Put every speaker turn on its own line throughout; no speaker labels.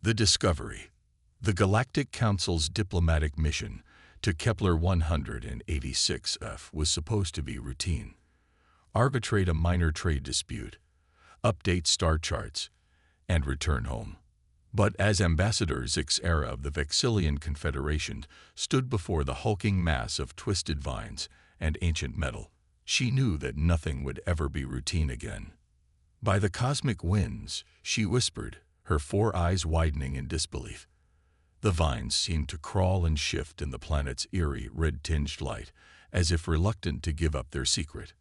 The Discovery. The Galactic Council's diplomatic mission to Kepler 186f was supposed to be routine. Arbitrate a minor trade dispute, update star charts, and return home. But as Ambassador Zixera of the Vexillian Confederation stood before the hulking mass of twisted vines and ancient metal, she knew that nothing would ever be routine again. By the cosmic winds, she whispered, her 4 eyes widening in disbelief. The vines seemed to crawl and shift in the planet's eerie, red-tinged light, as if reluctant to give up their secret.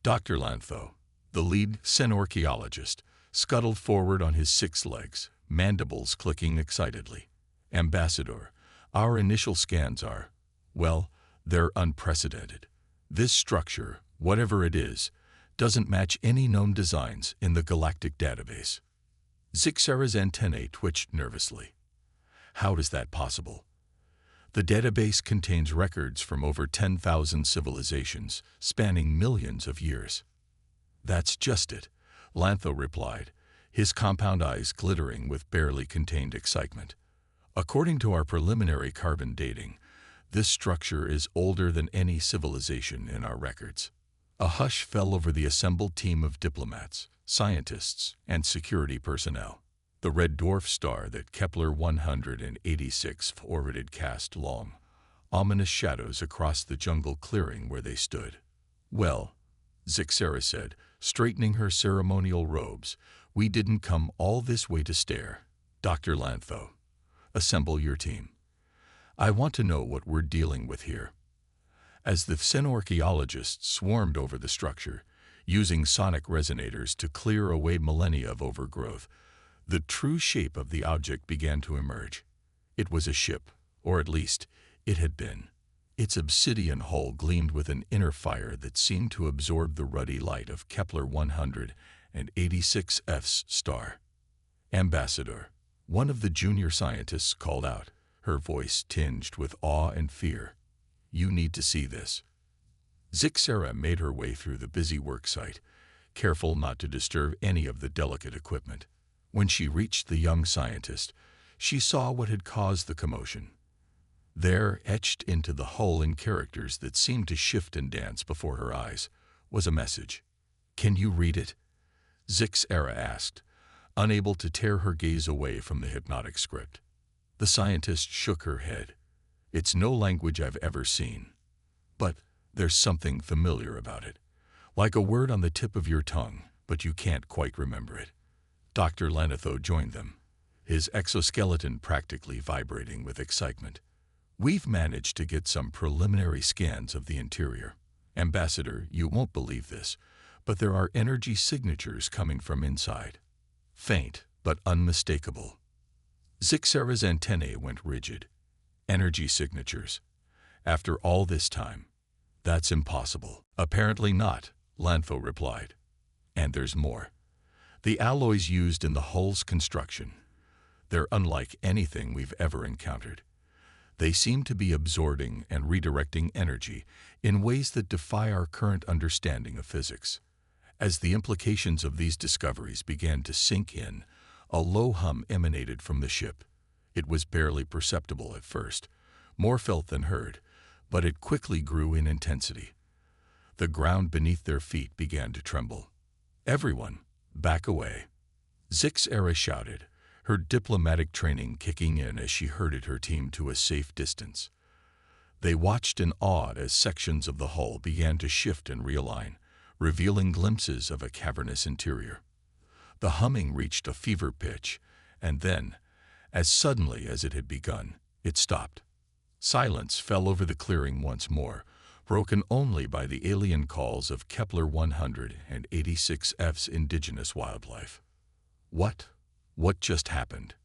Dr. Lantho, the lead xenorchaeologist, scuttled forward on his 6 legs, mandibles clicking excitedly. Ambassador, our initial scans are, well, they're unprecedented. This structure, whatever it is, doesn't match any known designs in the galactic database. Zixera's antennae twitched nervously. How is that possible? The database contains records from over 10,000 civilizations, spanning millions of years. That's just it, Lantho replied, his compound eyes glittering with barely contained excitement. According to our preliminary carbon dating, this structure is older than any civilization in our records. A hush fell over the assembled team of diplomats, scientists, and security personnel. The red dwarf star that Kepler 186 orbited cast long, ominous shadows across the jungle clearing where they stood. Well, Zixera said, straightening her ceremonial robes, we didn't come all this way to stare. Dr. Lantho, assemble your team. I want to know what we're dealing with here. As the xenorchaeologists swarmed over the structure, using sonic resonators to clear away millennia of overgrowth, the true shape of the object began to emerge. It was a ship, or at least, it had been. Its obsidian hull gleamed with an inner fire that seemed to absorb the ruddy light of Kepler 186f's star. Ambassador, one of the junior scientists called out, her voice tinged with awe and fear. You need to see this. Zixera made her way through the busy work site, careful not to disturb any of the delicate equipment. When she reached the young scientist, she saw what had caused the commotion. There, etched into the hull in characters that seemed to shift and dance before her eyes, was a message. Can you read it? Zixera asked, unable to tear her gaze away from the hypnotic script. The scientist shook her head. It's no language I've ever seen. But there's something familiar about it. Like a word on the tip of your tongue, but you can't quite remember it. Dr. Lantho joined them, his exoskeleton practically vibrating with excitement. We've managed to get some preliminary scans of the interior. Ambassador, you won't believe this, but there are energy signatures coming from inside. Faint, but unmistakable. Zixera's antennae went rigid. Energy signatures. After all this time, that's impossible. Apparently not, Lantho replied. And there's more. The alloys used in the hull's construction. They're unlike anything we've ever encountered. They seem to be absorbing and redirecting energy in ways that defy our current understanding of physics. As the implications of these discoveries began to sink in, a low hum emanated from the ship. It was barely perceptible at first, more felt than heard, but it quickly grew in intensity. The ground beneath their feet began to tremble. Everyone, back away. Zixera shouted, her diplomatic training kicking in as she herded her team to a safe distance. They watched in awe as sections of the hull began to shift and realign, revealing glimpses of a cavernous interior. The humming reached a fever pitch, and then, as suddenly as it had begun, it stopped. Silence fell over the clearing once more, broken only by the alien calls of Kepler 186f's indigenous wildlife. What just happened?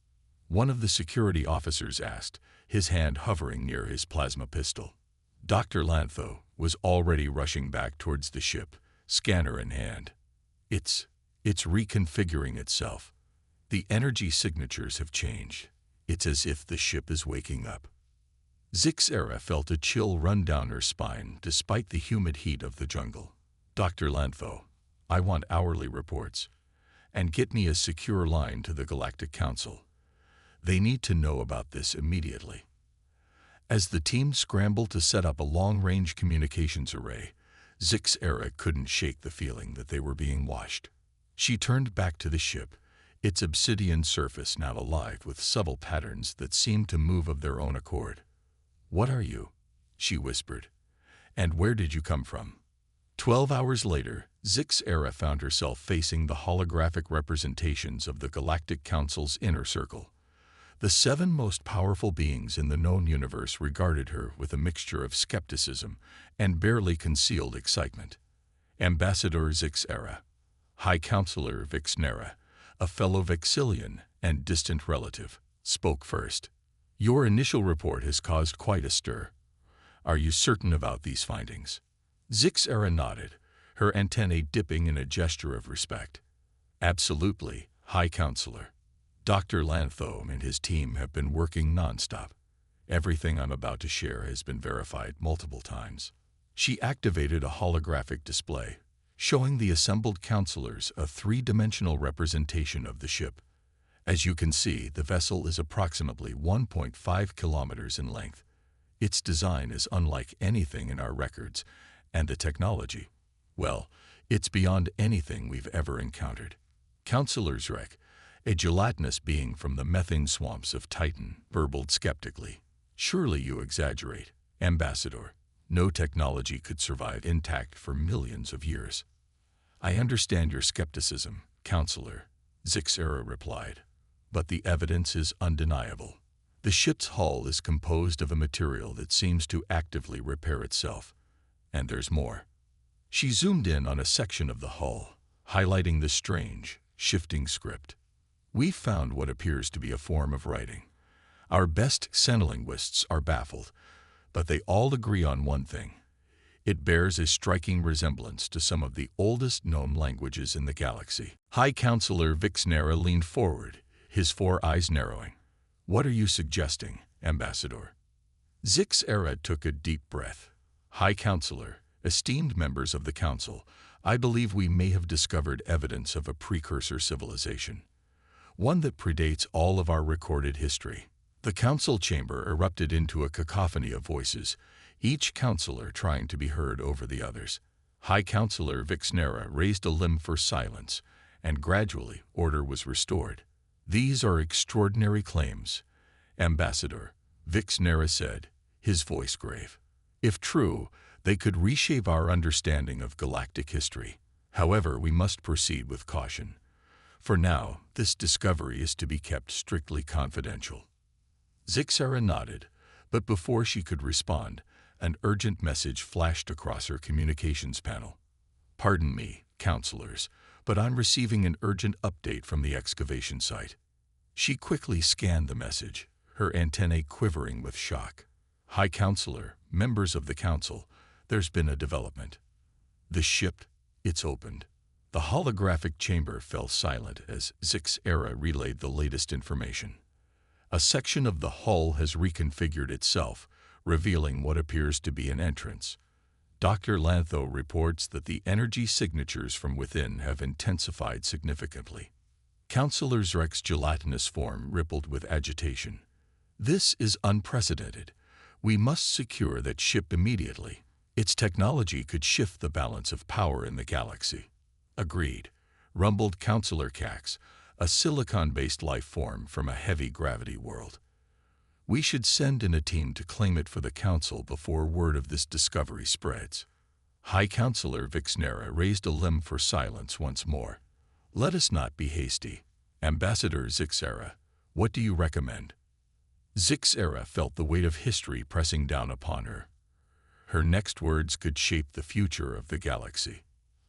One of the security officers asked, his hand hovering near his plasma pistol. Dr. Lantho was already rushing back towards the ship, scanner in hand. It's reconfiguring itself. The energy signatures have changed. It's as if the ship is waking up. Zixera felt a chill run down her spine despite the humid heat of the jungle. Dr. Lantho, I want hourly reports. And get me a secure line to the Galactic Council. They need to know about this immediately. As the team scrambled to set up a long-range communications array, Zixera couldn't shake the feeling that they were being watched. She turned back to the ship, its obsidian surface now alive with subtle patterns that seemed to move of their own accord. "What are you?" she whispered. "And where did you come from?" 12 hours later, Zixera found herself facing the holographic representations of the Galactic Council's inner circle. The 7 most powerful beings in the known universe regarded her with a mixture of skepticism and barely concealed excitement. Ambassador Zixera, High Counselor Vixnera, a fellow Vexillian and distant relative, spoke first. "Your initial report has caused quite a stir. Are you certain about these findings?" Zixera nodded, her antennae dipping in a gesture of respect. "Absolutely, High Counselor. Dr. Lanthome and his team have been working nonstop. Everything I'm about to share has been verified multiple times." She activated a holographic display, showing the assembled counselors a 3-dimensional representation of the ship. As you can see, the vessel is approximately 1.5 kilometers in length. Its design is unlike anything in our records, and the technology, well, it's beyond anything we've ever encountered. Counselor Zrek, a gelatinous being from the methane swamps of Titan, burbled skeptically. "Surely you exaggerate, Ambassador. No technology could survive intact for millions of years." "I understand your skepticism, Counselor," Zixera replied, "but the evidence is undeniable. The ship's hull is composed of a material that seems to actively repair itself. And there's more." She zoomed in on a section of the hull, highlighting the strange, shifting script. "We found what appears to be a form of writing. Our best xenolinguists are baffled, but they all agree on one thing. It bears a striking resemblance to some of the oldest known languages in the galaxy." High Counselor Vixnera leaned forward, his 4 eyes narrowing. "What are you suggesting, Ambassador?" Zixera took a deep breath. "High Counselor, esteemed members of the Council, I believe we may have discovered evidence of a precursor civilization, one that predates all of our recorded history." The council chamber erupted into a cacophony of voices, each counselor trying to be heard over the others. High Counselor Vixnera raised a limb for silence, and gradually order was restored. "These are extraordinary claims, Ambassador," Vixnera said, his voice grave. "If true, they could reshape our understanding of galactic history. However, we must proceed with caution. For now, this discovery is to be kept strictly confidential." Zixera nodded, but before she could respond, an urgent message flashed across her communications panel. "Pardon me, counselors, but I'm receiving an urgent update from the excavation site." She quickly scanned the message, her antennae quivering with shock. "High Counselor, members of the Council, there's been a development. The ship, it's opened." The holographic chamber fell silent as Zixera relayed the latest information. A section of the hull has reconfigured itself, revealing what appears to be an entrance. Dr. Lantho reports that the energy signatures from within have intensified significantly. Counselor Zrek's gelatinous form rippled with agitation. "This is unprecedented. We must secure that ship immediately. Its technology could shift the balance of power in the galaxy." "Agreed," rumbled Counselor Cax, a silicon-based life form from a heavy gravity world. "We should send in a team to claim it for the Council before word of this discovery spreads." High Counselor Vixnera raised a limb for silence once more. "Let us not be hasty. Ambassador Zixera, what do you recommend?" Zixera felt the weight of history pressing down upon her. Her next words could shape the future of the galaxy.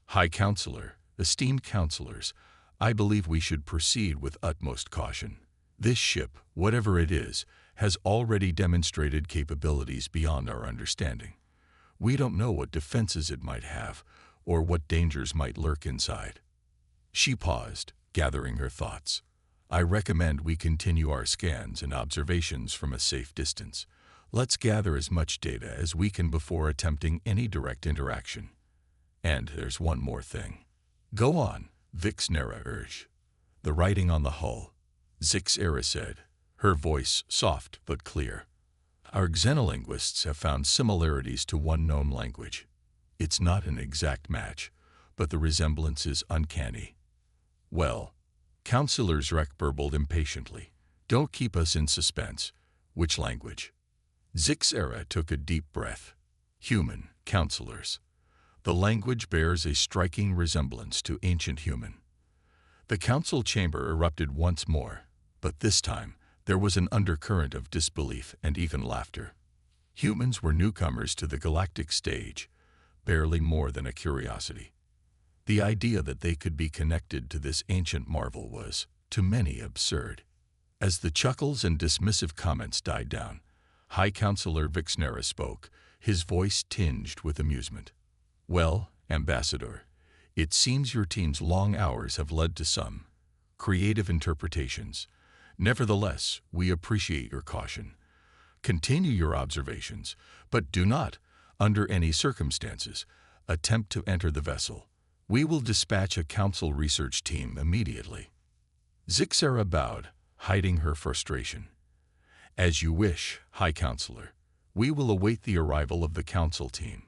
"High Counselor, esteemed counselors, I believe we should proceed with utmost caution. This ship, whatever it is, has already demonstrated capabilities beyond our understanding. We don't know what defenses it might have, or what dangers might lurk inside." She paused, gathering her thoughts. "I recommend we continue our scans and observations from a safe distance. Let's gather as much data as we can before attempting any direct interaction. And there's one more thing." "Go on," Vixnera urged. "The writing on the hull," Zixera said, her voice soft but clear. Our xenolinguists have found similarities to one known language. It's not an exact match, but the resemblance is uncanny. Well, Counselor Zrek burbled impatiently. Don't keep us in suspense. Which language? Zixera took a deep breath. Human, counselors. The language bears a striking resemblance to ancient human. The council chamber erupted once more, but this time there was an undercurrent of disbelief and even laughter. Humans were newcomers to the galactic stage, barely more than a curiosity. The idea that they could be connected to this ancient marvel was, to many, absurd. As the chuckles and dismissive comments died down, High Counselor Vixnera spoke, his voice tinged with amusement. Well, Ambassador, it seems your team's long hours have led to some creative interpretations. Nevertheless, we appreciate your caution. Continue your observations, but do not, under any circumstances, attempt to enter the vessel. We will dispatch a council research team immediately. Zixera bowed, hiding her frustration. As you wish, High Counselor. We will await the arrival of the council team.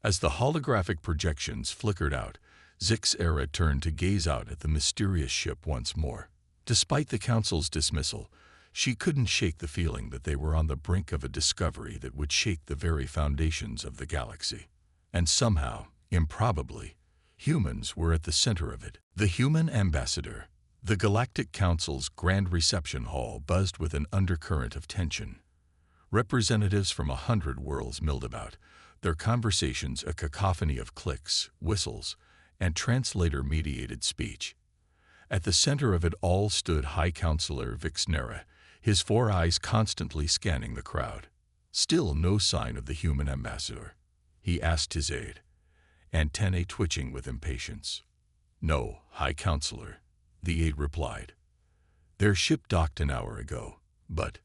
As the holographic projections flickered out, Zixera turned to gaze out at the mysterious ship once more. Despite the council's dismissal, she couldn't shake the feeling that they were on the brink of a discovery that would shake the very foundations of the galaxy. And somehow, improbably, humans were at the center of it. The human ambassador. The Galactic Council's grand reception hall buzzed with an undercurrent of tension. Representatives from 100 worlds milled about, their conversations a cacophony of clicks, whistles, and translator-mediated speech. At the center of it all stood High Counselor Vixnera, his 4 eyes constantly scanning the crowd. Still no sign of the human ambassador. He asked his aide, antennae twitching with impatience. No, High Counselor, the aide replied. Their ship docked an hour ago, but...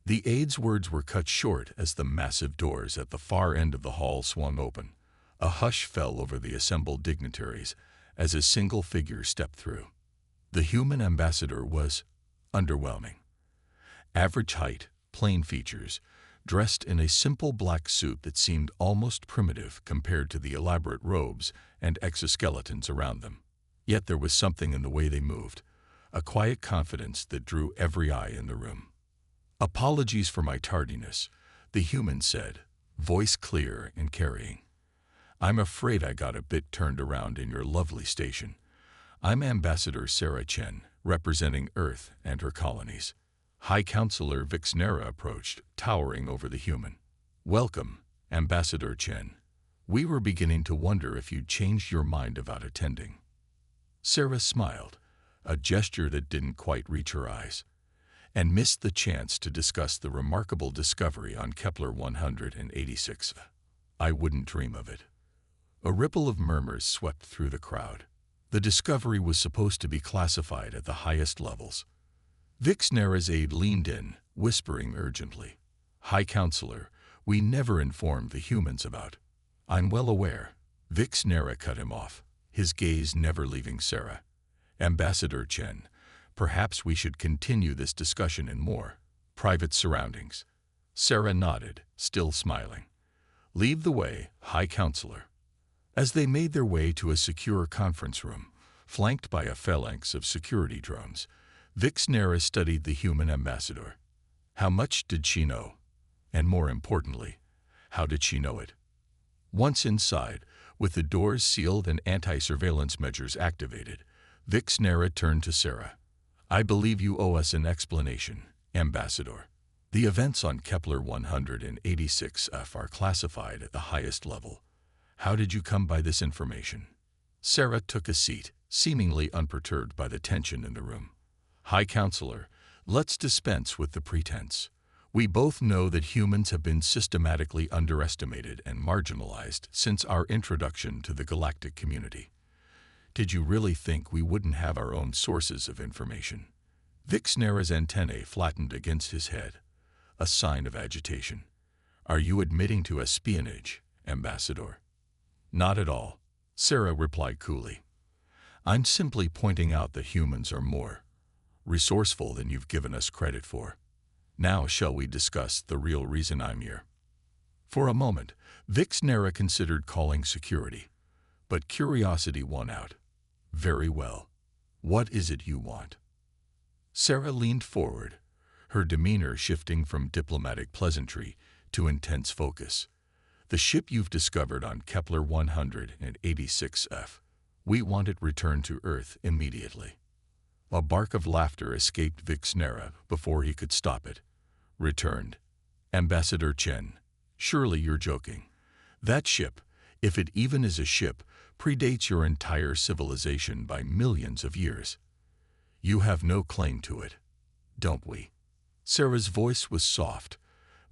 The aide's words were cut short as the massive doors at the far end of the hall swung open. A hush fell over the assembled dignitaries as a single figure stepped through. The human ambassador was underwhelming. Average height, plain features, dressed in a simple black suit that seemed almost primitive compared to the elaborate robes and exoskeletons around them. Yet there was something in the way they moved, a quiet confidence that drew every eye in the room. Apologies for my tardiness, the human said, voice clear and carrying. I'm afraid I got a bit turned around in your lovely station. I'm Ambassador Sarah Chen, representing Earth and her colonies. High Counselor Vixnera approached, towering over the human. Welcome, Ambassador Chen. We were beginning to wonder if you'd changed your mind about attending. Sarah smiled, a gesture that didn't quite reach her eyes, and missed the chance to discuss the remarkable discovery on Kepler 186. I wouldn't dream of it. A ripple of murmurs swept through the crowd. The discovery was supposed to be classified at the highest levels. Vixnera's aide leaned in, whispering urgently. High Counselor, we never informed the humans about. I'm well aware. Vixnera cut him off, his gaze never leaving Sarah. Ambassador Chen, perhaps we should continue this discussion in more private surroundings. Sarah nodded, still smiling. Leave the way, High Counselor. As they made their way to a secure conference room, flanked by a phalanx of security drones, Vixnera studied the human ambassador. How much did she know? And more importantly, how did she know it? Once inside, with the doors sealed and anti-surveillance measures activated, Vixnera turned to Sarah. I believe you owe us an explanation, Ambassador. The events on Kepler 186F are classified at the highest level. How did you come by this information? Sarah took a seat, seemingly unperturbed by the tension in the room. High Counselor, let's dispense with the pretense. We both know that humans have been systematically underestimated and marginalized since our introduction to the galactic community. Did you really think we wouldn't have our own sources of information? Vixnera's antennae flattened against his head, a sign of agitation. Are you admitting to espionage, Ambassador? Not at all, Sarah replied coolly. I'm simply pointing out that humans are more resourceful than you've given us credit for. Now shall we discuss the real reason I'm here?" For a moment, Vixnera considered calling security, but curiosity won out. "Very well. What is it you want?" Sarah leaned forward, her demeanor shifting from diplomatic pleasantry to intense focus. "The ship you've discovered on Kepler 186F. We want it returned to Earth immediately." A bark of laughter escaped Vixnera before he could stop it. "Returned? Ambassador Chen, surely you're joking. That ship, if it even is a ship, predates your entire civilization by millions of years. You have no claim to it, don't we?" Sarah's voice was soft,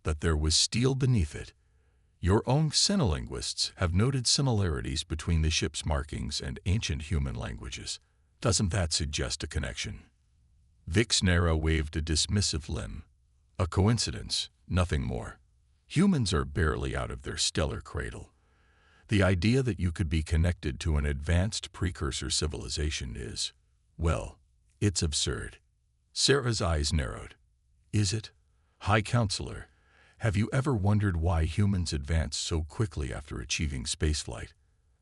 but there was steel beneath it. "Your own xenolinguists have noted similarities between the ship's markings and ancient human languages. Doesn't that suggest a connection?" Vixnera waved a dismissive limb. "A coincidence, nothing more. Humans are barely out of their stellar cradle. The idea that you could be connected to an advanced precursor civilization is, well, it's absurd." Sarah's eyes narrowed. "Is it? High Counselor, have you ever wondered why humans advance so quickly after achieving spaceflight?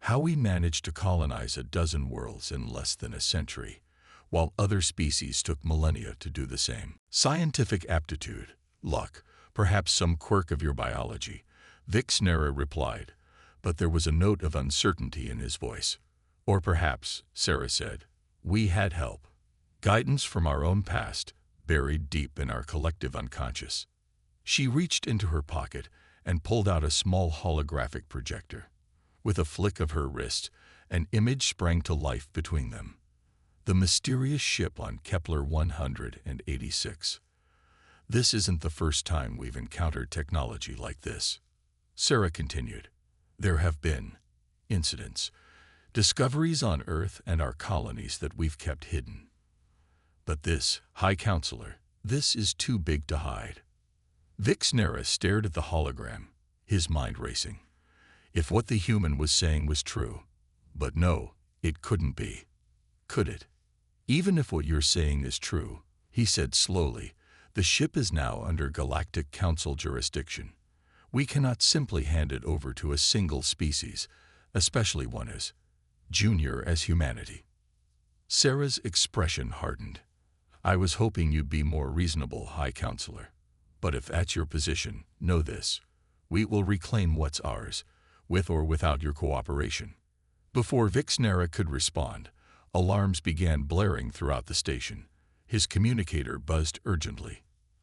How we managed to colonize a dozen worlds in less than a century, while other species took millennia to do the same? Scientific aptitude, luck, perhaps some quirk of your biology," Vixnera replied, but there was a note of uncertainty in his voice. "Or perhaps," Sarah said, "we had help. Guidance from our own past, buried deep in our collective unconscious." She reached into her pocket and pulled out a small holographic projector. With a flick of her wrist, an image sprang to life between them. The mysterious ship on Kepler 186. "This isn't the first time we've encountered technology like this," Sarah continued. "There have been incidents, discoveries on Earth and our colonies that we've kept hidden. But this, High Counselor, this is too big to hide." Vixnera stared at the hologram, his mind racing. If what the human was saying was true, but no, it couldn't be. Could it? "Even if what you're saying is true," he said slowly, "the ship is now under Galactic Council jurisdiction. We cannot simply hand it over to a single species, especially one as junior as humanity." Sarah's expression hardened. "I was hoping you'd be more reasonable, High Counselor. But if that's your position, know this. We will reclaim what's ours, with or without your cooperation." Before Vixnera could respond, alarms began blaring throughout the station. His communicator buzzed urgently.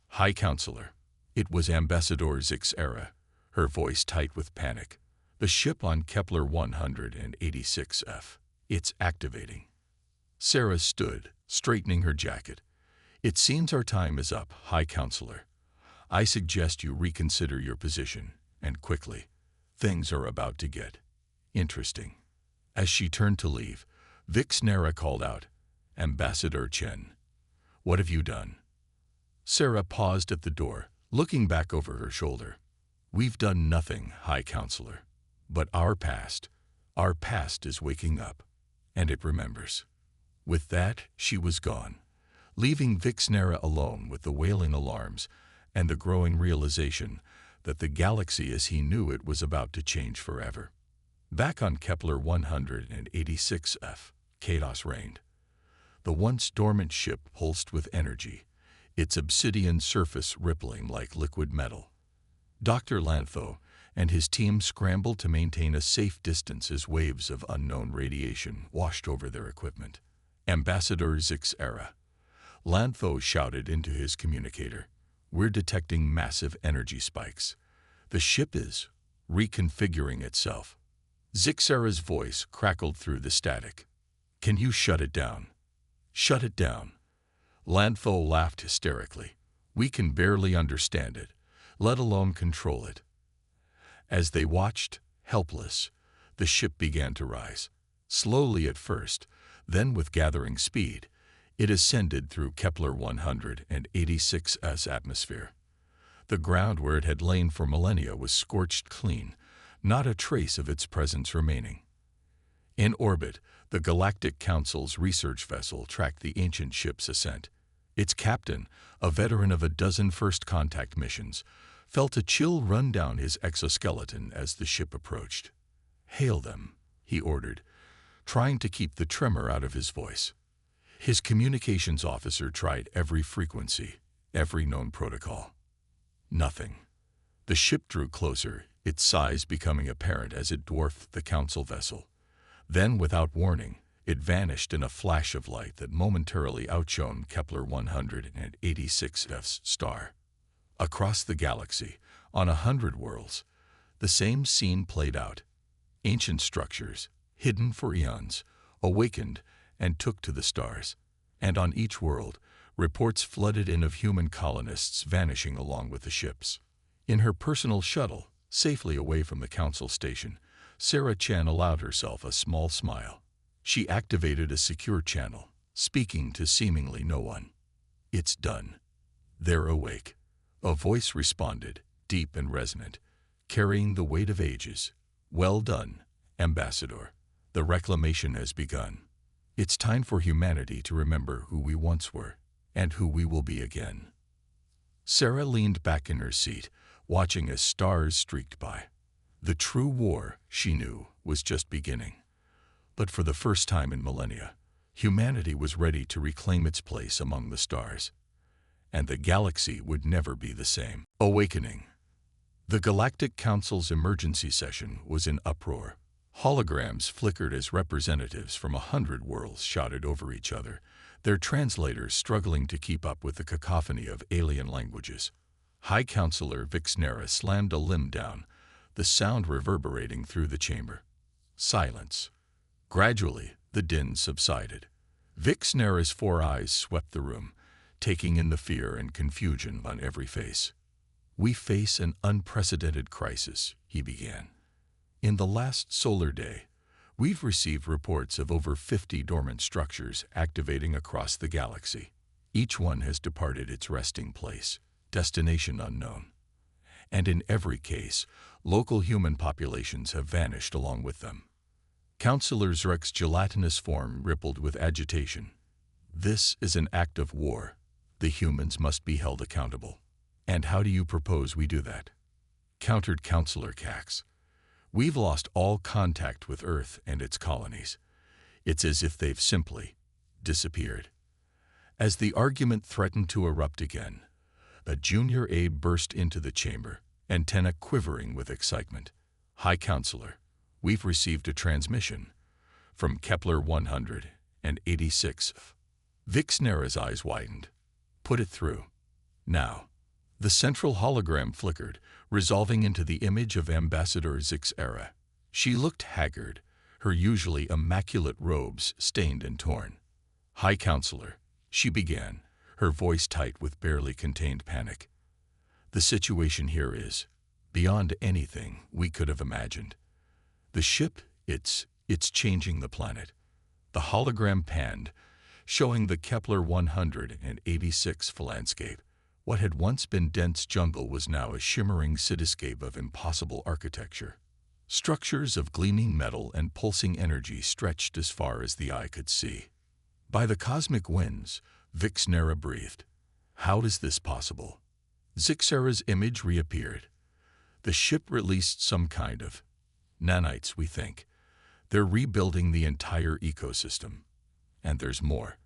"High Counselor." It was Ambassador Vixnera, her voice tight with panic. "The ship on Kepler 186F. It's activating." Sarah stood, straightening her jacket. "It seems our time is up, High Counselor. I suggest you reconsider your position, and quickly. Things are about to get interesting." As she turned to leave, Vixnera called out, "Ambassador Chen, what have you done?" Sarah paused at the door, looking back over her shoulder. "We've done nothing, High Counselor. But our past is waking up, and it remembers." With that, she was gone, leaving Vixnera alone with the wailing alarms and the growing realization that the galaxy as he knew it was about to change forever. Back on Kepler 186F, chaos reigned. The once dormant ship pulsed with energy, its obsidian surface rippling like liquid metal. Dr. Lantho and his team scrambled to maintain a safe distance as waves of unknown radiation washed over their equipment. "Ambassador Vixnera," Lantho shouted into his communicator, "we're detecting massive energy spikes. The ship is reconfiguring itself." Vixnera's voice crackled through the static. "Can you shut it down?" "Shut it down?" Lantho laughed hysterically. "We can barely understand it, let alone control it." As they watched, helpless, the ship began to rise. Slowly at first, then with gathering speed, it ascended through Kepler 186's atmosphere. The ground where it had lain for millennia was scorched clean, not a trace of its presence remaining. In orbit, the Galactic Council's research vessel tracked the ancient ship's ascent. Its captain, a veteran of a dozen first-contact missions, felt a chill run down his exoskeleton as the ship approached. "Hail them," he ordered, trying to keep the tremor out of his voice. His communications officer tried every frequency, every known protocol. Nothing. The ship drew closer, its size becoming apparent as it dwarfed the Council vessel. Then, without warning, it vanished in a flash of light that momentarily outshone Kepler 186f's star. Across the galaxy, on 100 worlds, the same scene played out. Ancient structures, hidden for eons, awakened and took to the stars. And on each world, reports flooded in of human colonists vanishing along with the ships. In her personal shuttle, safely away from the Council station, Sarah Chen allowed herself a small smile. She activated a secure channel, speaking to seemingly no one. "It's done. They're awake." A voice responded, deep and resonant, carrying the weight of ages. "Well done, Ambassador. The reclamation has begun. It's time for humanity to remember who we once were, and who we will be again." Sarah leaned back in her seat, watching as stars streaked by. The true war, she knew, was just beginning. But for the first time in millennia, humanity was ready to reclaim its place among the stars. And the galaxy would never be the same. Awakening. The Galactic Council's emergency session was in uproar. Holograms flickered as representatives from 100 worlds shouted over each other, their translators struggling to keep up with the cacophony of alien languages. High Counselor Vixnera slammed a limb down, the sound reverberating through the chamber. Silence. Gradually, the din subsided. Vixnera's 4 eyes swept the room, taking in the fear and confusion on every face. "We face an unprecedented crisis," he began. "In the last solar day, we've received reports of over 50 dormant structures activating across the galaxy. Each one has departed its resting place, destination unknown. And in every case, local human populations have vanished along with them." Counselor Zrek's gelatinous form rippled with agitation. "This is an act of war. The humans must be held accountable." "And how do you propose we do that?" countered Counselor Cax. "We've lost all contact with Earth and its colonies. It's as if they've simply disappeared." As the argument threatened to erupt again, a junior aide burst into the chamber, antenna quivering with excitement. "High Counselor, we've received a transmission from Kepler 186. Vixnera's eyes widened. "Put it through. Now." The central hologram flickered, resolving into the image of Ambassador Zixera. She looked haggard, her usually immaculate robes stained and torn. "High Counselor," she began, her voice tight with barely contained panic. "The situation here is beyond anything we could have imagined. The ship, it's changing the planet." The hologram panned, showing the Kepler 186 landscape. What had once been dense jungle was now a shimmering cityscape of impossible architecture. Structures of gleaming metal and pulsing energy stretched as far as the eye could see. "By the cosmic winds," Vixnera breathed. "How is this possible?" Zixera's image reappeared. "The ship released some kind of nanites, we think. They're rebuilding the entire ecosystem. And there's more.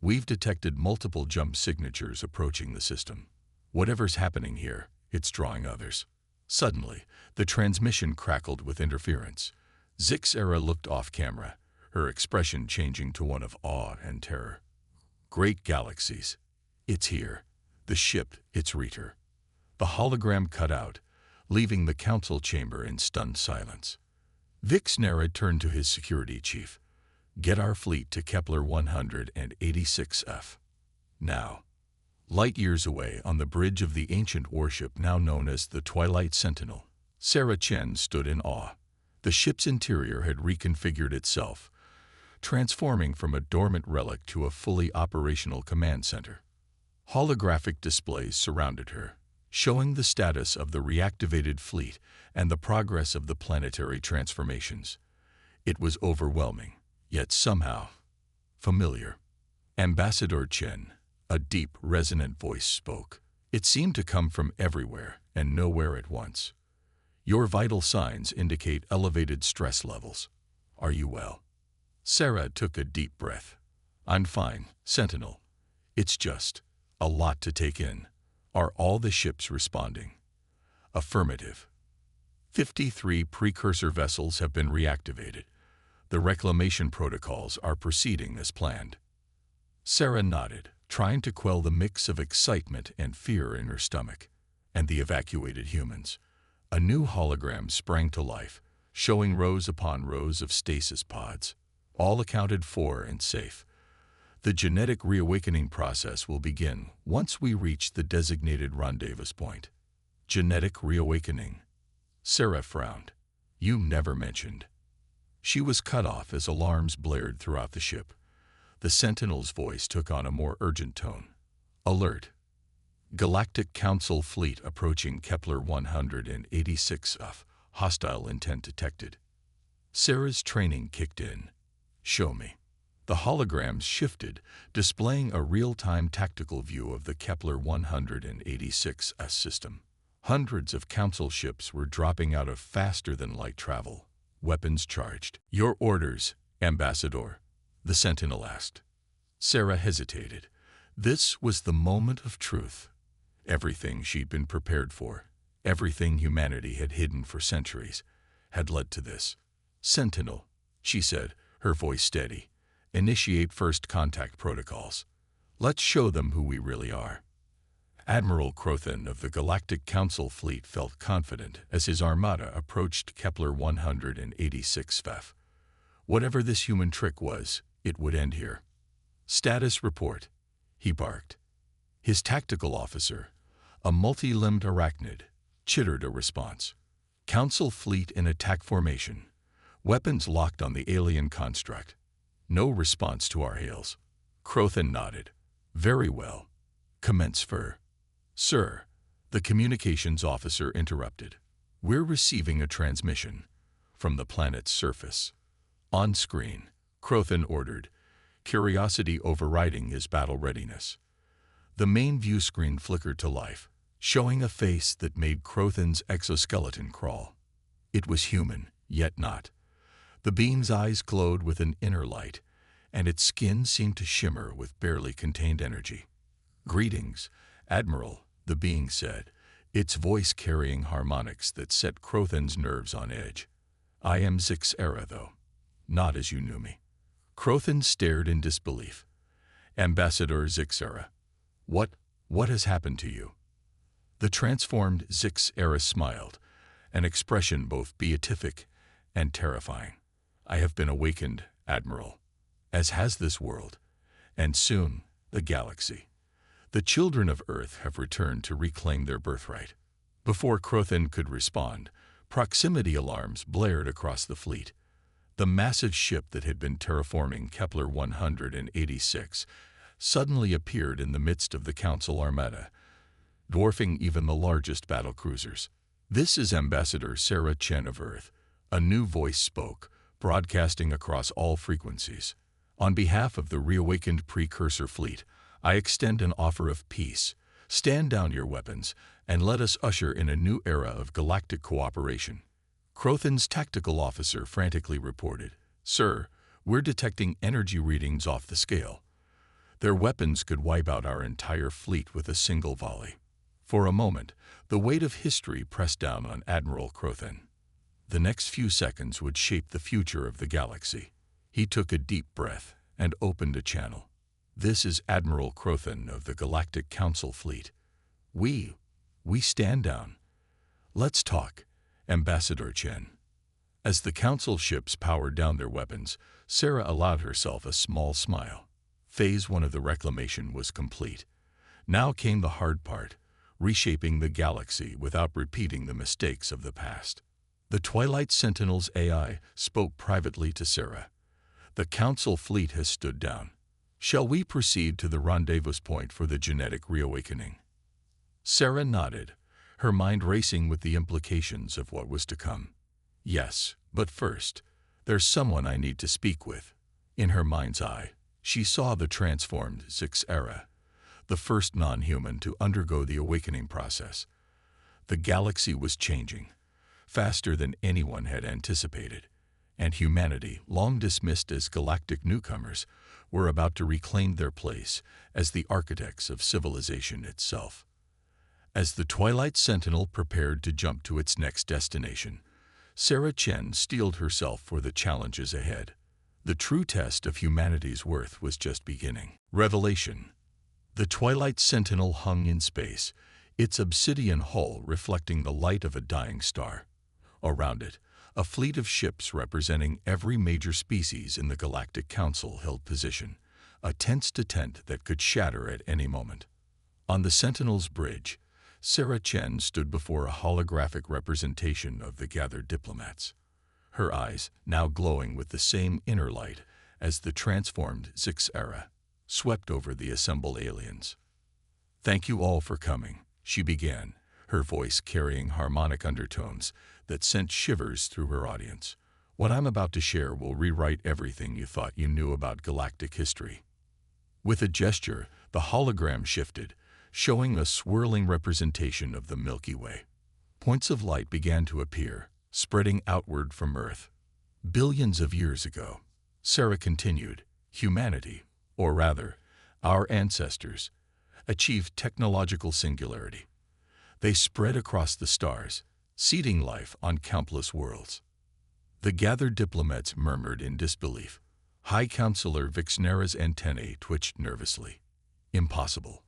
We've detected multiple jump signatures approaching the system. Whatever's happening here, it's drawing others." Suddenly, the transmission crackled with interference. Zixera looked off camera, her expression changing to one of awe and terror. "Great galaxies. It's here. The ship, it's Reater." The hologram cut out, leaving the council chamber in stunned silence. Vixnera turned to his security chief. "Get our fleet to Kepler 186f. Now." Light years away, on the bridge of the ancient warship now known as the Twilight Sentinel, Sarah Chen stood in awe. The ship's interior had reconfigured itself, transforming from a dormant relic to a fully operational command center. Holographic displays surrounded her, showing the status of the reactivated fleet and the progress of the planetary transformations. It was overwhelming, yet somehow familiar. Ambassador Chen, A deep, resonant voice spoke. It seemed to come from everywhere and nowhere at once. Your vital signs indicate elevated stress levels. Are you well? Sarah took a deep breath. I'm fine, Sentinel. It's just a lot to take in. Are all the ships responding? Affirmative. 53 precursor vessels have been reactivated. The reclamation protocols are proceeding as planned. Sarah nodded, trying to quell the mix of excitement and fear in her stomach. And the evacuated humans. A new hologram sprang to life, showing rows upon rows of stasis pods, all accounted for and safe. The genetic reawakening process will begin once we reach the designated rendezvous point. Genetic reawakening. Sarah frowned. You never mentioned. She was cut off as alarms blared throughout the ship. The Sentinel's voice took on a more urgent tone. Alert. Galactic Council fleet approaching Kepler 186 F. Hostile intent detected. Sarah's training kicked in. Show me. The holograms shifted, displaying a real-time tactical view of the Kepler 186 S system. Hundreds of Council ships were dropping out of faster-than-light travel, weapons charged. Your orders, Ambassador, the Sentinel asked. Sarah hesitated. This was the moment of truth. Everything she'd been prepared for, everything humanity had hidden for centuries, had led to this. Sentinel, she said, her voice steady. Initiate first contact protocols. Let's show them who we really are. Admiral Crothan of the Galactic Council fleet felt confident as his armada approached Kepler 186 F. Whatever this human trick was, it would end here. Status report, he barked. His tactical officer, a multi-limbed arachnid, chittered a response. Council fleet in attack formation. Weapons locked on the alien construct. No response to our hails. Crothan nodded. Very well. Commence fur. Sir, the communications officer interrupted. We're receiving a transmission from the planet's surface. On screen, Crothan ordered, curiosity overriding his battle readiness. The main view screen flickered to life, showing a face that made Crothan's exoskeleton crawl. It was human, yet not. The being's eyes glowed with an inner light, and its skin seemed to shimmer with barely contained energy. Greetings, Admiral, the being said, its voice carrying harmonics that set Crothan's nerves on edge. I am Zixera, though. Not as you knew me. Crothan stared in disbelief. Ambassador Zixera. What has happened to you? The transformed Zixera smiled, an expression both beatific and terrifying. I have been awakened, Admiral, as has this world, and soon the galaxy. The children of Earth have returned to reclaim their birthright. Before Crothan could respond, proximity alarms blared across the fleet. The massive ship that had been terraforming Kepler 186 suddenly appeared in the midst of the Council armada, dwarfing even the largest battlecruisers. This is Ambassador Sarah Chen of Earth. A new voice spoke, broadcasting across all frequencies. On behalf of the reawakened precursor fleet, I extend an offer of peace. Stand down your weapons, and let us usher in a new era of galactic cooperation. Crothan's tactical officer frantically reported, Sir, we're detecting energy readings off the scale. Their weapons could wipe out our entire fleet with a single volley. For a moment, the weight of history pressed down on Admiral Crothan. The next few seconds would shape the future of the galaxy. He took a deep breath and opened a channel. This is Admiral Crothan of the Galactic Council fleet. We stand down. Let's talk, Ambassador Chen. As the Council ships powered down their weapons, Sarah allowed herself a small smile. Phase 1 of the reclamation was complete. Now came the hard part, reshaping the galaxy without repeating the mistakes of the past. The Twilight Sentinel's AI spoke privately to Sarah. The Council fleet has stood down. Shall we proceed to the rendezvous point for the genetic reawakening? Sarah nodded, her mind racing with the implications of what was to come. Yes, but first, there's someone I need to speak with. In her mind's eye, she saw the transformed Zixera. the first non-human to undergo the awakening process. The galaxy was changing, faster than anyone had anticipated, and humanity, long dismissed as galactic newcomers, were about to reclaim their place as the architects of civilization itself. As the Twilight Sentinel prepared to jump to its next destination, Sarah Chen steeled herself for the challenges ahead. The true test of humanity's worth was just beginning. Revelation. The Twilight Sentinel hung in space, its obsidian hull reflecting the light of a dying star. Around it, a fleet of ships representing every major species in the Galactic Council held position, a tent-to-tent that could shatter at any moment. On the Sentinel's bridge, Sarah Chen stood before a holographic representation of the gathered diplomats, her eyes now glowing with the same inner light as the transformed Zixera swept over the assembled aliens. "Thank you all for coming," she began, her voice carrying harmonic undertones that sent shivers through her audience. "What I'm about to share will rewrite everything you thought you knew about galactic history." With a gesture, the hologram shifted, showing a swirling representation of the Milky Way. Points of light began to appear, spreading outward from Earth. "Billions of years ago," Sarah continued, "humanity, or rather, our ancestors, achieved technological singularity. They spread across the stars, seeding life on countless worlds." The gathered diplomats murmured in disbelief. High Counselor Vixnera's antennae twitched nervously. "Impossible.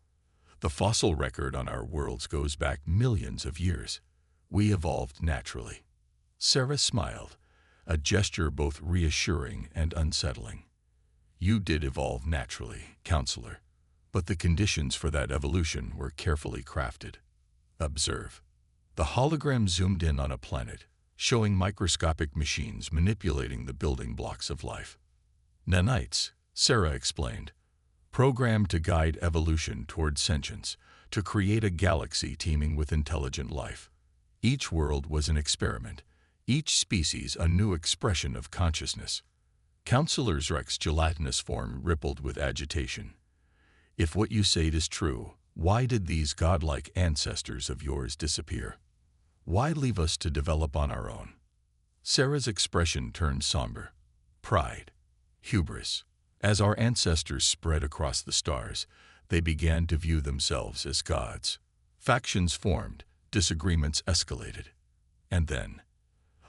The fossil record on our worlds goes back millions of years. We evolved naturally." Sarah smiled, a gesture both reassuring and unsettling. "You did evolve naturally, Counselor, but the conditions for that evolution were carefully crafted. Observe." The hologram zoomed in on a planet, showing microscopic machines manipulating the building blocks of life. "Nanites," Sarah explained, "programmed to guide evolution toward sentience, to create a galaxy teeming with intelligent life. Each world was an experiment, each species a new expression of consciousness." Counselor Zrek's gelatinous form rippled with agitation. "If what you say is true, why did these godlike ancestors of yours disappear? Why leave us to develop on our own?" Sarah's expression turned somber. Pride. Hubris. As our ancestors spread across the stars, they began to view themselves as gods. Factions formed, disagreements escalated. And then,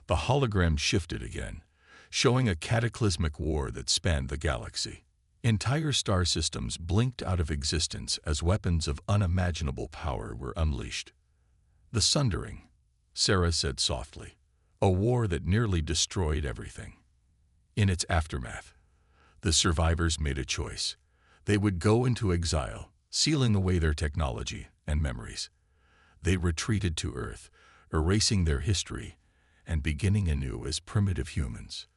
the hologram shifted again, showing a cataclysmic war that spanned the galaxy. Entire star systems blinked out of existence as weapons of unimaginable power were unleashed. "The Sundering," Sarah said softly, "a war that nearly destroyed everything." In its aftermath, the survivors made a choice. They would go into exile, sealing away their technology and memories. They retreated to Earth, erasing their history and beginning anew as primitive humans.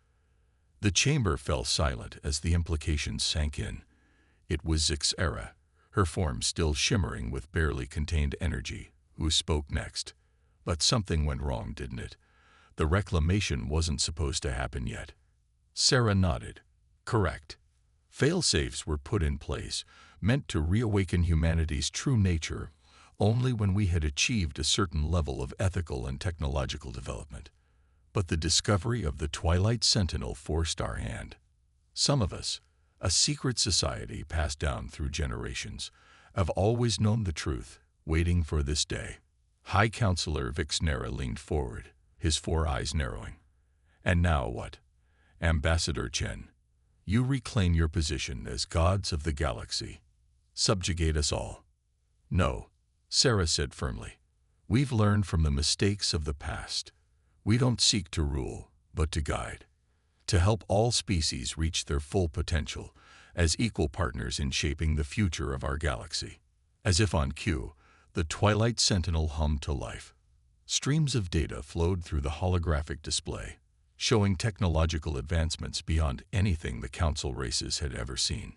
The chamber fell silent as the implications sank in. It was Zixera, her form still shimmering with barely contained energy, who spoke next. But something went wrong, didn't it? The reclamation wasn't supposed to happen yet. Sarah nodded. "Correct. Fail-safes were put in place, meant to reawaken humanity's true nature only when we had achieved a certain level of ethical and technological development. But the discovery of the Twilight Sentinel forced our hand. Some of us, a secret society passed down through generations, have always known the truth, waiting for this day." High Counselor Vixnera leaned forward, his four eyes narrowing. "And now what? Ambassador Chen, you reclaim your position as gods of the galaxy. Subjugate us all." "No," Sarah said firmly. "We've learned from the mistakes of the past. We don't seek to rule, but to guide, to help all species reach their full potential as equal partners in shaping the future of our galaxy." As if on cue, the Twilight Sentinel hummed to life. Streams of data flowed through the holographic display, showing technological advancements beyond anything the Council races had ever seen.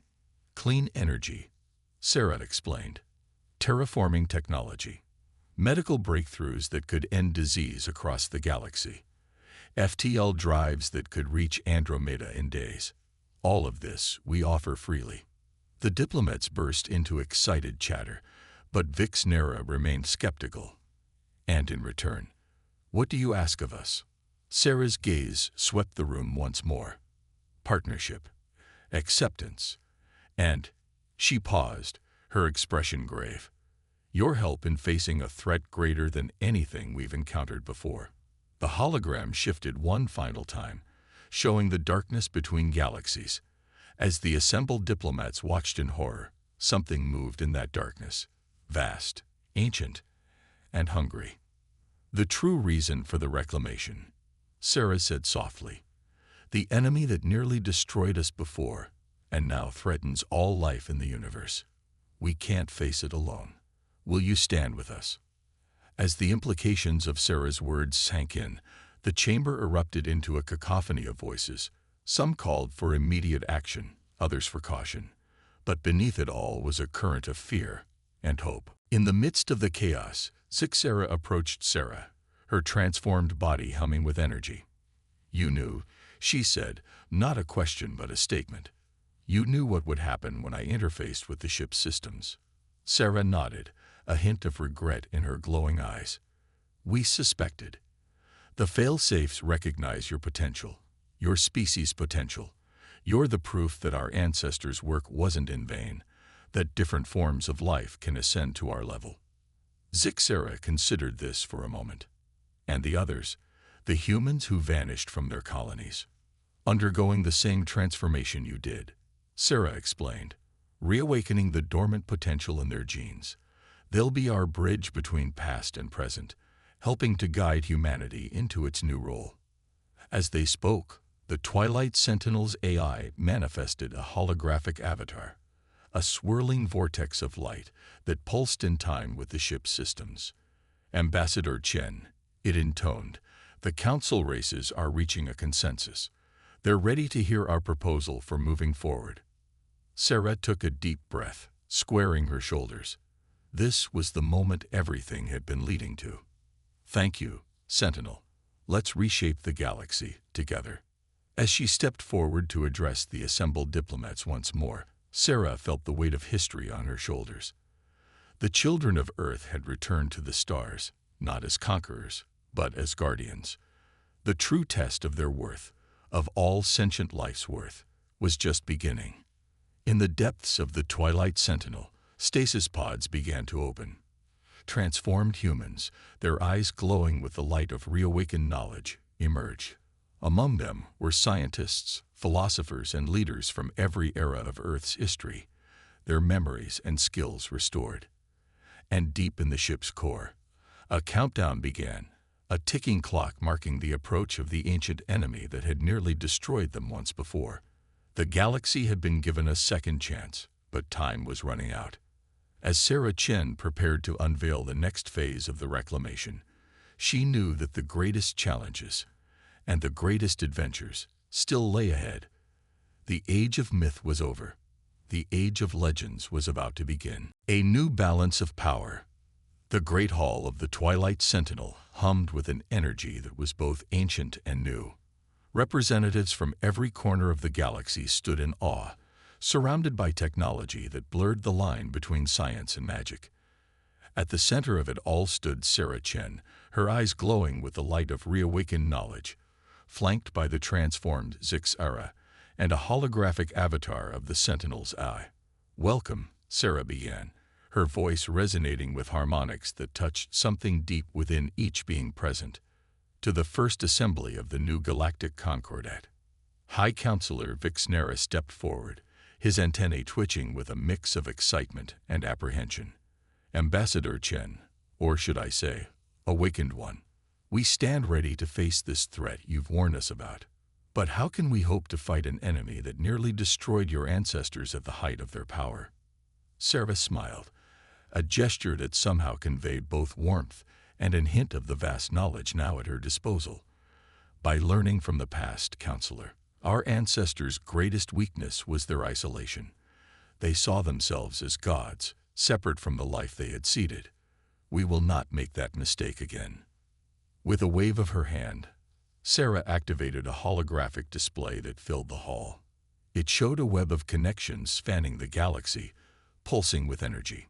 "Clean energy," Sarah explained. "Terraforming technology. Medical breakthroughs that could end disease across the galaxy. FTL drives that could reach Andromeda in days. All of this we offer freely. The diplomats burst into excited chatter, but Vixnera remained skeptical. And in return, what do you ask of us? Sarah's gaze swept the room once more. Partnership, acceptance, and she paused, her expression grave. Your help in facing a threat greater than anything we've encountered before. The hologram shifted one final time, showing the darkness between galaxies. As the assembled diplomats watched in horror, something moved in that darkness, vast, ancient, and hungry. The true reason for the reclamation, Sarah said softly. The enemy that nearly destroyed us before, and now threatens all life in the universe. We can't face it alone. Will you stand with us? As the implications of Sarah's words sank in, the chamber erupted into a cacophony of voices. Some called for immediate action, others for caution. But beneath it all was a current of fear and hope. In the midst of the chaos, Zixera approached Sarah, her transformed body humming with energy. You knew, she said, not a question but a statement. You knew what would happen when I interfaced with the ship's systems. Sarah nodded, a hint of regret in her glowing eyes. We suspected. The fail-safes recognize your potential, your species' potential. You're the proof that our ancestors' work wasn't in vain, that different forms of life can ascend to our level. Zixera considered this for a moment. And the others, the humans who vanished from their colonies, undergoing the same transformation you did, Sarah explained, reawakening the dormant potential in their genes. They'll be our bridge between past and present, helping to guide humanity into its new role. As they spoke, the Twilight Sentinel's AI manifested a holographic avatar, a swirling vortex of light that pulsed in time with the ship's systems. Ambassador Chen, it intoned, the council races are reaching a consensus. They're ready to hear our proposal for moving forward. Sarah took a deep breath, squaring her shoulders. This was the moment everything had been leading to. Thank you, Sentinel. Let's reshape the galaxy together. As she stepped forward to address the assembled diplomats once more, Sarah felt the weight of history on her shoulders. The children of Earth had returned to the stars, not as conquerors, but as guardians. The true test of their worth, of all sentient life's worth, was just beginning. In the depths of the Twilight Sentinel, stasis pods began to open. Transformed humans, their eyes glowing with the light of reawakened knowledge, emerged. Among them were scientists, philosophers, and leaders from every era of Earth's history, their memories and skills restored. And deep in the ship's core, a countdown began, a ticking clock marking the approach of the ancient enemy that had nearly destroyed them once before. The galaxy had been given a second chance, but time was running out. As Sarah Chen prepared to unveil the next phase of the reclamation, she knew that the greatest challenges and the greatest adventures still lay ahead. The age of myth was over. The age of legends was about to begin. A new balance of power. The great hall of the Twilight Sentinel hummed with an energy that was both ancient and new. Representatives from every corner of the galaxy stood in awe, surrounded by technology that blurred the line between science and magic. At the center of it all stood Sarah Chen, her eyes glowing with the light of reawakened knowledge, flanked by the transformed Zixera and a holographic avatar of the Sentinel's eye. Welcome, Sarah began, her voice resonating with harmonics that touched something deep within each being present, to the first assembly of the new Galactic Concordat. High Counselor Vixnera stepped forward, his antennae twitching with a mix of excitement and apprehension. Ambassador Chen, or should I say, Awakened One, we stand ready to face this threat you've warned us about. But how can we hope to fight an enemy that nearly destroyed your ancestors at the height of their power? Sarah smiled, a gesture that somehow conveyed both warmth and a hint of the vast knowledge now at her disposal. By learning from the past, Counselor, our ancestors' greatest weakness was their isolation. They saw themselves as gods, separate from the life they had seeded. We will not make that mistake again. With a wave of her hand, Sarah activated a holographic display that filled the hall. It showed a web of connections spanning the galaxy, pulsing with energy.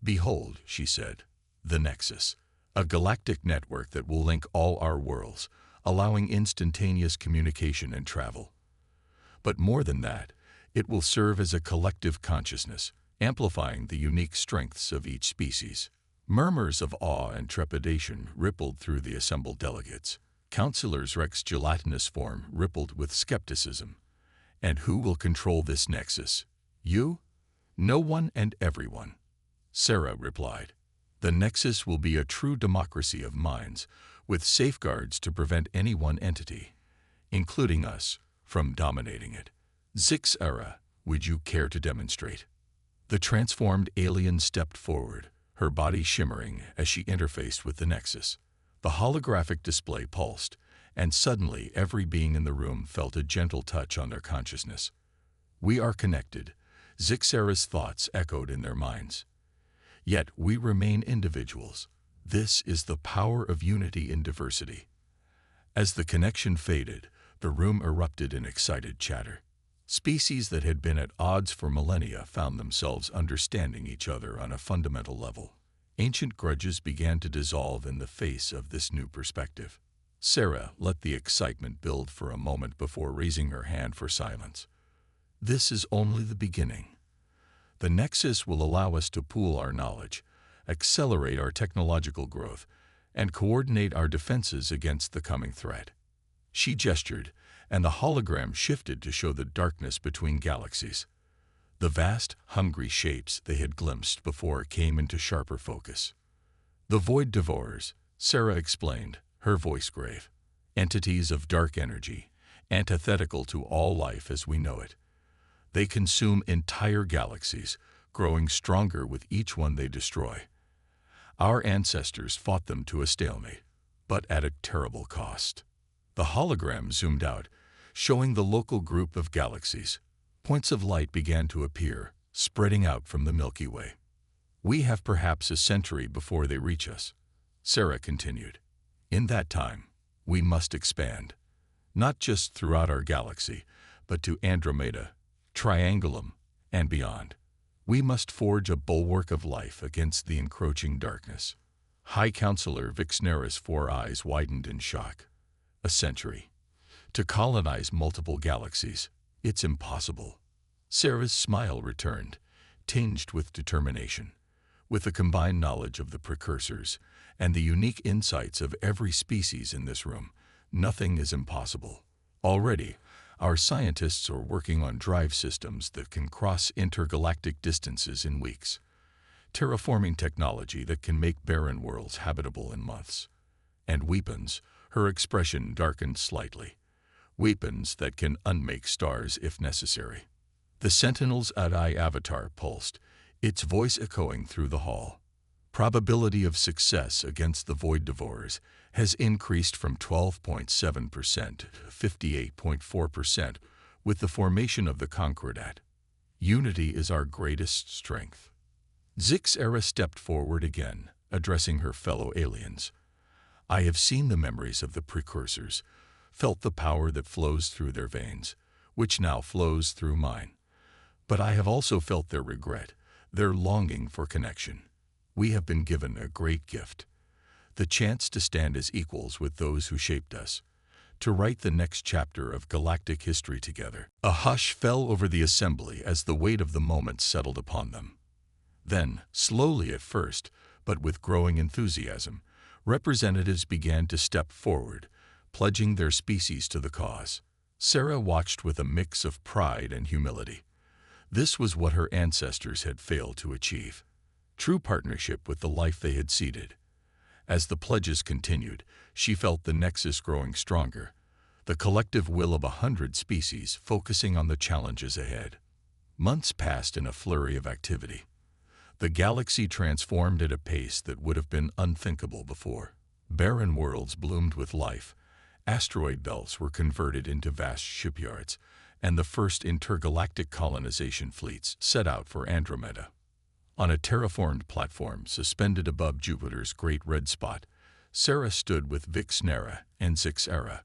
"Behold," she said, "the Nexus, a galactic network that will link all our worlds, allowing instantaneous communication and travel. But more than that, it will serve as a collective consciousness, amplifying the unique strengths of each species." Murmurs of awe and trepidation rippled through the assembled delegates. Councillor Rex's gelatinous form rippled with skepticism. "And who will control this nexus? You? No one and everyone." Sarah replied, "The nexus will be a true democracy of minds, with safeguards to prevent any one entity, including us, from dominating it." "Zixera, would you care to demonstrate?" The transformed alien stepped forward, her body shimmering as she interfaced with the nexus. The holographic display pulsed, and suddenly every being in the room felt a gentle touch on their consciousness. "We are connected," Zixera's thoughts echoed in their minds. "Yet we remain individuals. This is the power of unity in diversity." As the connection faded, the room erupted in excited chatter. Species that had been at odds for millennia found themselves understanding each other on a fundamental level. Ancient grudges began to dissolve in the face of this new perspective. Sarah let the excitement build for a moment before raising her hand for silence. "This is only the beginning. The Nexus will allow us to pool our knowledge, accelerate our technological growth, and coordinate our defenses against the coming threat." She gestured, and the hologram shifted to show the darkness between galaxies. The vast, hungry shapes they had glimpsed before came into sharper focus. "The Void Devourers," Sarah explained, her voice grave. "Entities of dark energy, antithetical to all life as we know it. They consume entire galaxies, growing stronger with each one they destroy. Our ancestors fought them to a stalemate, but at a terrible cost." The hologram zoomed out, showing the local group of galaxies. Points of light began to appear, spreading out from the Milky Way. "We have perhaps a century before they reach us," Sarah continued. "In that time, we must expand, not just throughout our galaxy, but to Andromeda, Triangulum, and beyond. We must forge a bulwark of life against the encroaching darkness." High Counselor Vixnera's 4 eyes widened in shock. "A century. To colonize multiple galaxies, it's impossible." Sarah's smile returned, tinged with determination. "With the combined knowledge of the precursors and the unique insights of every species in this room, nothing is impossible. Already, our scientists are working on drive systems that can cross intergalactic distances in weeks, terraforming technology that can make barren worlds habitable in months. And weapons," her expression darkened slightly, "weapons that can unmake stars if necessary." The Sentinel's Adi avatar pulsed, its voice echoing through the hall. "Probability of success against the Void Devourers has increased from 12.7% to 58.4% with the formation of the Concordat. Unity is our greatest strength." Zixera stepped forward again, addressing her fellow aliens. "I have seen the memories of the precursors, felt the power that flows through their veins, which now flows through mine. But I have also felt their regret, their longing for connection. We have been given a great gift, the chance to stand as equals with those who shaped us, to write the next chapter of galactic history together." A hush fell over the assembly as the weight of the moment settled upon them. Then, slowly at first, but with growing enthusiasm, representatives began to step forward, pledging their species to the cause. Sarah watched with a mix of pride and humility. This was what her ancestors had failed to achieve. True partnership with the life they had seeded. As the pledges continued, she felt the nexus growing stronger, the collective will of 100 species focusing on the challenges ahead. Months passed in a flurry of activity. The galaxy transformed at a pace that would have been unthinkable before. Barren worlds bloomed with life, asteroid belts were converted into vast shipyards, and the first intergalactic colonization fleets set out for Andromeda. On a terraformed platform suspended above Jupiter's great red spot, Sarah stood with Vixnera and Zixera,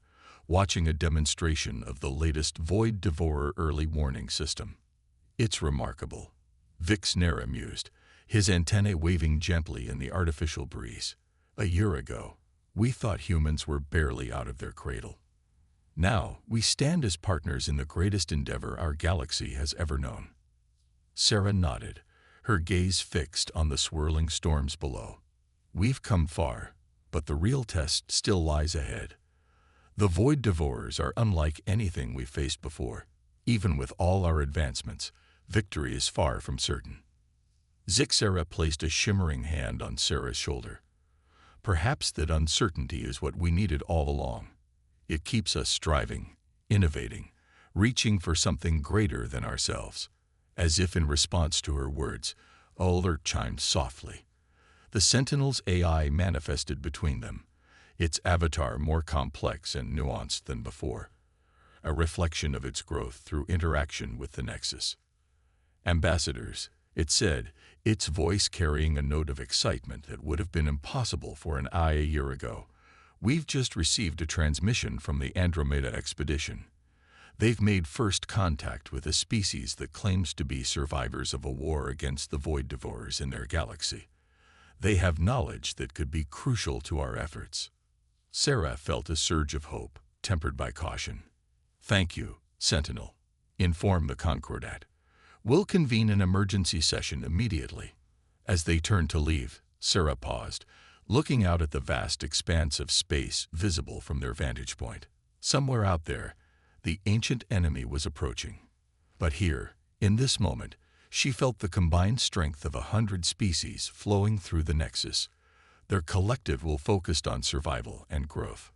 watching a demonstration of the latest Void Devourer early warning system. It's remarkable, Vixnera mused, his antennae waving gently in the artificial breeze. A year ago, we thought humans were barely out of their cradle. Now, we stand as partners in the greatest endeavor our galaxy has ever known. Sarah nodded, her gaze fixed on the swirling storms below. We've come far, but the real test still lies ahead. The Void Devourers are unlike anything we've faced before. Even with all our advancements, victory is far from certain. Zixera placed a shimmering hand on Sarah's shoulder. Perhaps that uncertainty is what we needed all along. It keeps us striving, innovating, reaching for something greater than ourselves. As if in response to her words, a alert chimed softly. The Sentinel's AI manifested between them, its avatar more complex and nuanced than before, a reflection of its growth through interaction with the Nexus. Ambassadors, it said, its voice carrying a note of excitement that would have been impossible for an eye a year ago. We've just received a transmission from the Andromeda expedition. They've made first contact with a species that claims to be survivors of a war against the Void Devourers in their galaxy. They have knowledge that could be crucial to our efforts. Sarah felt a surge of hope, tempered by caution. Thank you, Sentinel, informed the Concordat. We'll convene an emergency session immediately. As they turned to leave, Sarah paused, looking out at the vast expanse of space visible from their vantage point. Somewhere out there, the ancient enemy was approaching. But here, in this moment, she felt the combined strength of 100 species flowing through the Nexus. Their collective will focused on survival and growth.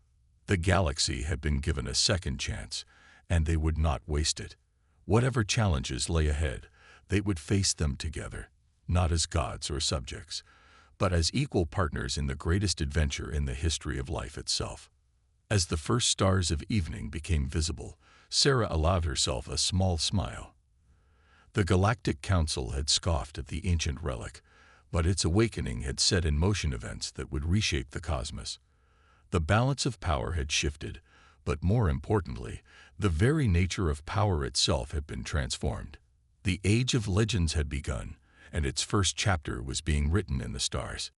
The galaxy had been given a second chance, and they would not waste it. Whatever challenges lay ahead, they would face them together, not as gods or subjects, but as equal partners in the greatest adventure in the history of life itself. As the first stars of evening became visible, Sarah allowed herself a small smile. The Galactic Council had scoffed at the ancient relic, but its awakening had set in motion events that would reshape the cosmos. The balance of power had shifted, but more importantly, the very nature of power itself had been transformed. The Age of Legends had begun, and its first chapter was being written in the stars.